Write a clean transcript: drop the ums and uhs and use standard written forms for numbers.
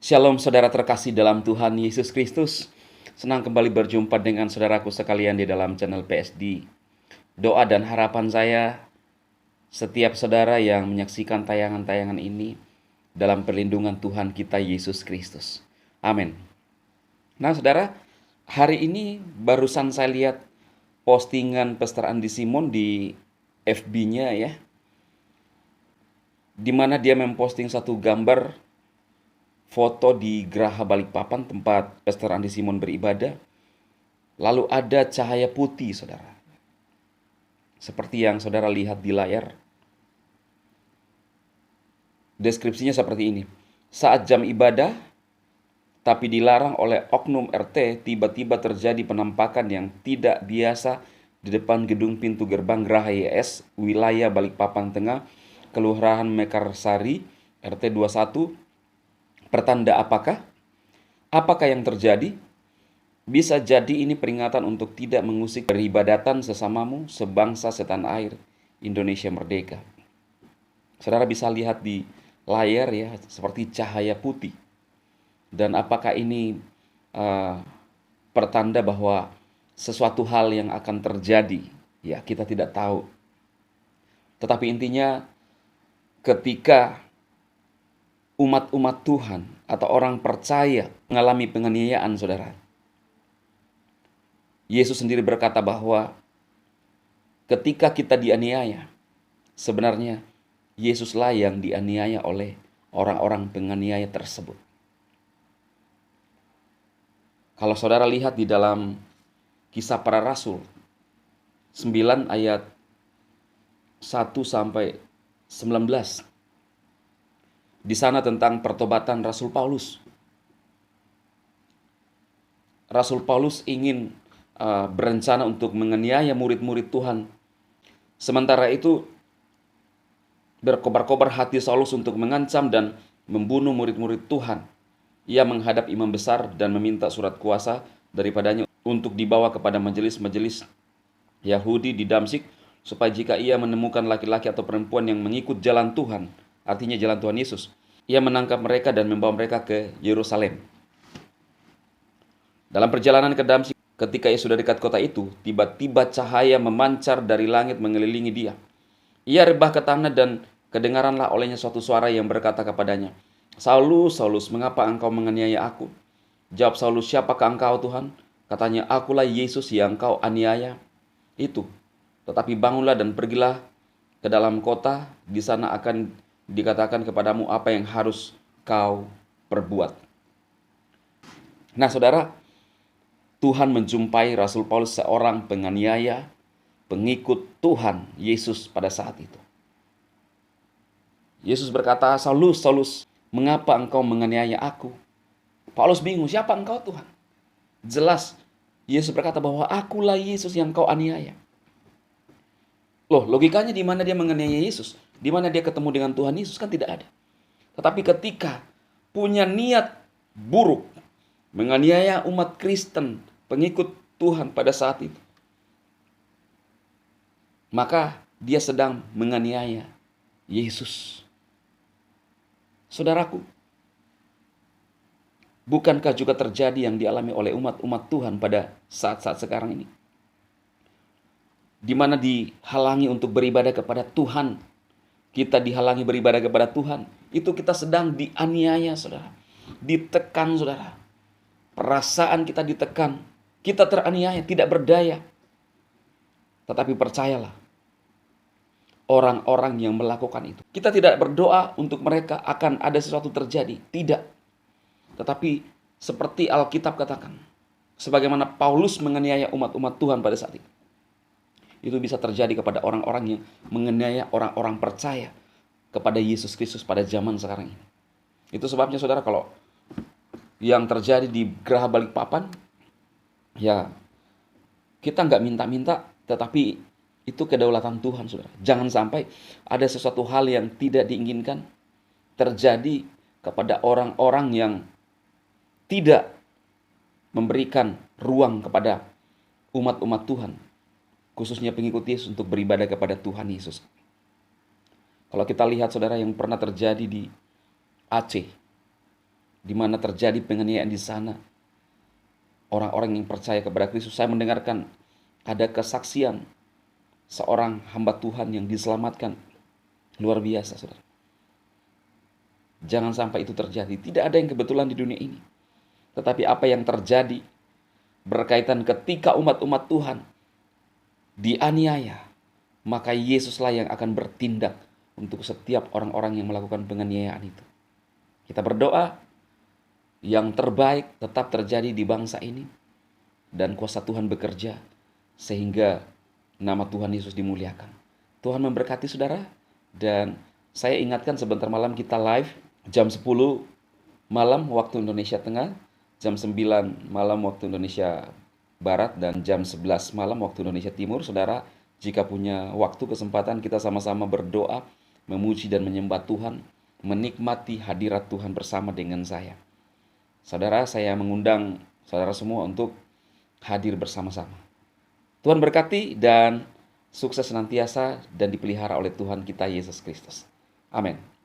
Shalom saudara terkasih dalam Tuhan Yesus Kristus. Senang kembali berjumpa dengan saudaraku sekalian di dalam channel PSD. Doa dan harapan saya setiap saudara yang menyaksikan tayangan-tayangan ini dalam perlindungan Tuhan kita Yesus Kristus. Amin. Nah saudara, hari ini barusan saya lihat postingan Pastor Andi Simon di FB-nya ya, di mana dia memposting satu gambar foto di Geraha Balikpapan tempat Pastor Andi Simon beribadah. Lalu ada cahaya putih, saudara. Seperti yang saudara lihat di layar. Deskripsinya seperti ini. Saat jam ibadah, tapi dilarang oleh oknum RT, tiba-tiba terjadi penampakan yang tidak biasa di depan gedung pintu gerbang Geraha YS, wilayah Balikpapan Tengah, Kelurahan Mekarsari, RT 21. Pertanda apakah? Apakah yang terjadi? Bisa jadi ini peringatan untuk tidak mengusik peribadatan sesamamu sebangsa setanah air Indonesia merdeka. Saudara bisa lihat di layar ya, seperti cahaya putih. Dan apakah ini pertanda bahwa sesuatu hal yang akan terjadi? Ya, kita tidak tahu. Tetapi intinya ketika umat-umat Tuhan atau orang percaya mengalami penganiayaan, saudara, Yesus sendiri berkata bahwa ketika kita dianiaya, sebenarnya Yesuslah yang dianiaya oleh orang-orang penganiaya tersebut. Kalau saudara lihat di dalam Kisah Para Rasul 9 ayat 1 sampai 19, di sana tentang pertobatan Rasul Paulus. Rasul Paulus ingin berencana untuk menganiaya murid-murid Tuhan. Sementara itu berkobar-kobar hati Saulus untuk mengancam dan membunuh murid-murid Tuhan. Ia menghadap imam besar dan meminta surat kuasa daripadanya untuk dibawa kepada majelis-majelis Yahudi di Damsyik, supaya jika ia menemukan laki-laki atau perempuan yang mengikut jalan Tuhan, artinya jalan Tuhan Yesus, ia menangkap mereka dan membawa mereka ke Yerusalem. Dalam perjalanan ke Damsyik, ketika ia sudah dekat kota itu, tiba-tiba cahaya memancar dari langit mengelilingi dia. Ia rebah ke tanah dan kedengaranlah olehnya suatu suara yang berkata kepadanya, "Saulus, Saulus, mengapa engkau menganiaya aku?" Jawab Saulus, "Siapakah engkau, Tuhan?" Katanya, "Akulah Yesus yang engkau aniaya itu. Tetapi bangunlah dan pergilah ke dalam kota, di sana akan dikatakan kepadamu apa yang harus kau perbuat." Nah saudara, Tuhan menjumpai Rasul Paulus, seorang penganiaya, pengikut Tuhan Yesus pada saat itu. Yesus berkata, "Saulus, Saulus, mengapa engkau menganiaya aku?" Paulus bingung, siapa engkau Tuhan? Jelas Yesus berkata bahwa akulah Yesus yang kau aniaya. Loh, logikanya di mana dia menganiaya Yesus? Di mana dia ketemu dengan Tuhan Yesus? Kan tidak ada. Tetapi ketika punya niat buruk menganiaya umat Kristen, pengikut Tuhan pada saat itu, maka dia sedang menganiaya Yesus. Saudaraku, bukankah juga terjadi yang dialami oleh umat-umat Tuhan pada saat-saat sekarang ini? Di mana dihalangi untuk beribadah kepada Tuhan. Kita dihalangi beribadah kepada Tuhan. Itu kita sedang dianiaya, saudara. Ditekan, saudara. Perasaan kita ditekan. Kita teraniaya, tidak berdaya. Tetapi percayalah, orang-orang yang melakukan itu, kita tidak berdoa untuk mereka akan ada sesuatu terjadi. Tidak. Tetapi seperti Alkitab katakan, sebagaimana Paulus menganiaya umat-umat Tuhan pada saat itu bisa terjadi kepada orang-orang yang menganiaya orang-orang percaya kepada Yesus Kristus pada zaman sekarang ini. Itu sebabnya saudara, kalau yang terjadi di Geraha Balikpapan, ya kita nggak minta-minta, tetapi itu kedaulatan Tuhan, saudara. Jangan sampai ada sesuatu hal yang tidak diinginkan terjadi kepada orang-orang yang tidak memberikan ruang kepada umat-umat Tuhan, khususnya pengikut Yesus, untuk beribadah kepada Tuhan Yesus. Kalau kita lihat saudara yang pernah terjadi di Aceh, di mana terjadi penganiayaan di sana. Orang-orang yang percaya kepada Kristus, saya mendengarkan ada kesaksian seorang hamba Tuhan yang diselamatkan. Luar biasa, saudara. Jangan sampai itu terjadi. Tidak ada yang kebetulan di dunia ini. Tetapi apa yang terjadi berkaitan ketika umat-umat Tuhan dianiaya, maka Yesuslah yang akan bertindak untuk setiap orang-orang yang melakukan penganiayaan itu. Kita berdoa yang terbaik tetap terjadi di bangsa ini, dan kuasa Tuhan bekerja sehingga nama Tuhan Yesus dimuliakan. Tuhan memberkati saudara, dan saya ingatkan sebentar malam kita live jam 10 malam waktu Indonesia Tengah, jam 9 malam waktu Indonesia Barat, dan jam 11 malam waktu Indonesia Timur. Saudara, jika punya waktu kesempatan, kita sama-sama berdoa, memuji dan menyembah Tuhan, menikmati hadirat Tuhan bersama dengan saya. Saudara, saya mengundang saudara semua untuk hadir bersama-sama. Tuhan berkati dan sukses senantiasa dan dipelihara oleh Tuhan kita Yesus Kristus. Amin.